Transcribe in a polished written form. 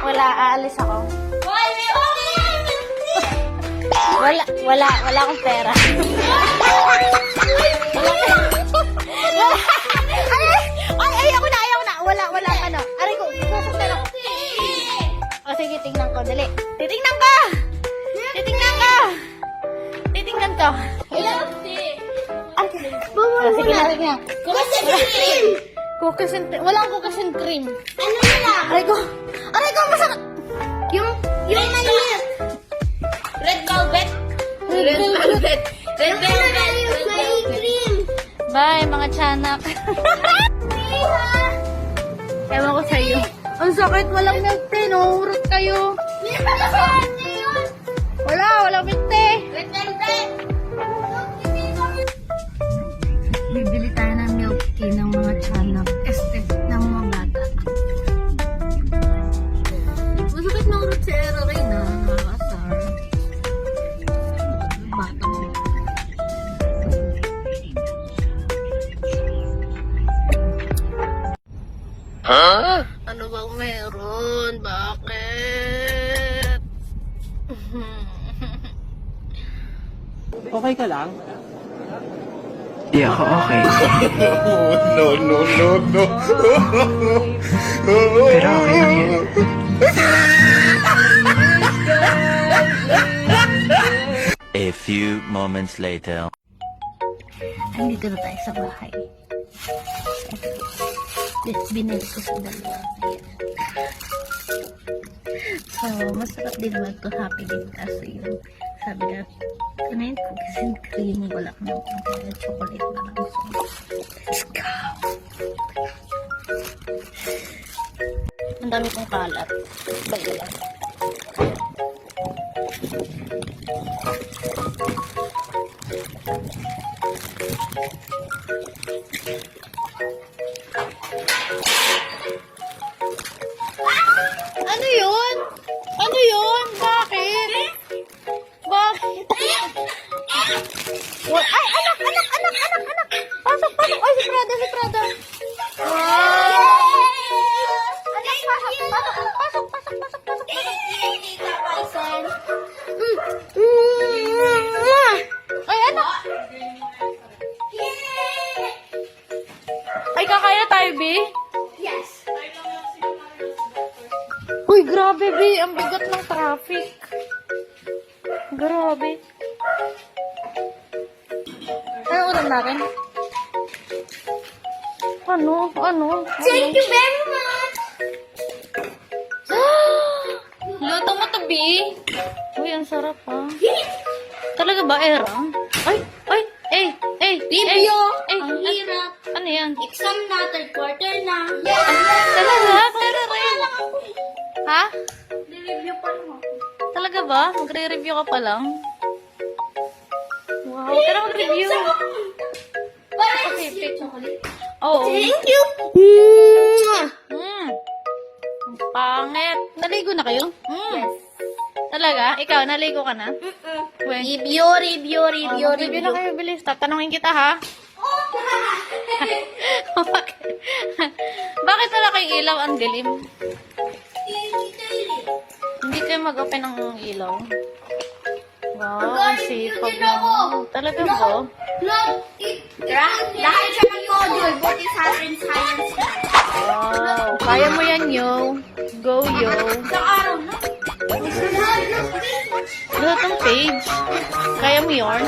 Wala, aalis ako. Wala akong pera. Ay, ako na. Wala ano. Aray ko, sasaktan ako. O sige, tingnan ko, dali. Titingnan ko! Sige na. Cookies and cream. Walang cookies and cream. Ano na lang? Aray ko, masakit. Yung maliit. Red velvet. May cream. Bye, mga tiyanak. Ewan ko sa'yo. Ang sakit, walang milk tea. Nahuhurot kayo. May pagkakaan na yun. Walang milk tea. Red velvet. Bibili tayo ng milk tea ng mga tiyanak. Ng mga bata. Masakit na urot si Era rin na. Nakakasar. Bata mo. Huh? Ano bang meron? Bakit? Okay ka lang? Di ako okay. No. Pero okay lang yun. A few moments later. Andito na tayo sa bahay. Binili ko sa dalawa. So, masarap din mag-happy din kaso yun. Sabi na, kanayin cookies and cream. Wala ka naman kaya chocolate na lang. So, let's go! Ang dami kong kalat. Bayo lang. Ano yun? Bakit? Ay, anak! Pasok! Ay, si Prada! Wow! Pasok! Ay, anak! Ay, kakaya tayo, B? Yes. Uy, grabe, B. Ang bigat ng traffic. Grabe. Ano ulam natin? Ano? Thank you very much. Luto mo to, B. Uy, ang sarap, ha? Talaga ba, Era? Ay! Review. Ang hirap. Ano yan? Exam na, third quarter na. Talaga? Pero rin. Ha? Review pa mo. Talaga ba? Magre-review ka pa lang? Wow, pero mag-review. Okay, pick chocolate. Oo. Thank you. Ang pangit. Naligo na kayo? Yes. Talaga? Ikaw, naligo ka na? When? Review Review na kayo, bilis. Tatanungin kita, ha? Bakit wala kayong ilaw? Ang dilim. Hindi kayo mag-open ng ilaw. Wow, ang sipag mo. Talaga ba? Lahat siya ng module, buti sa atin science. Wow, kaya mo yan, yo. Go, yo. Sa araw na. Lahat ng page. Kaya mo yun?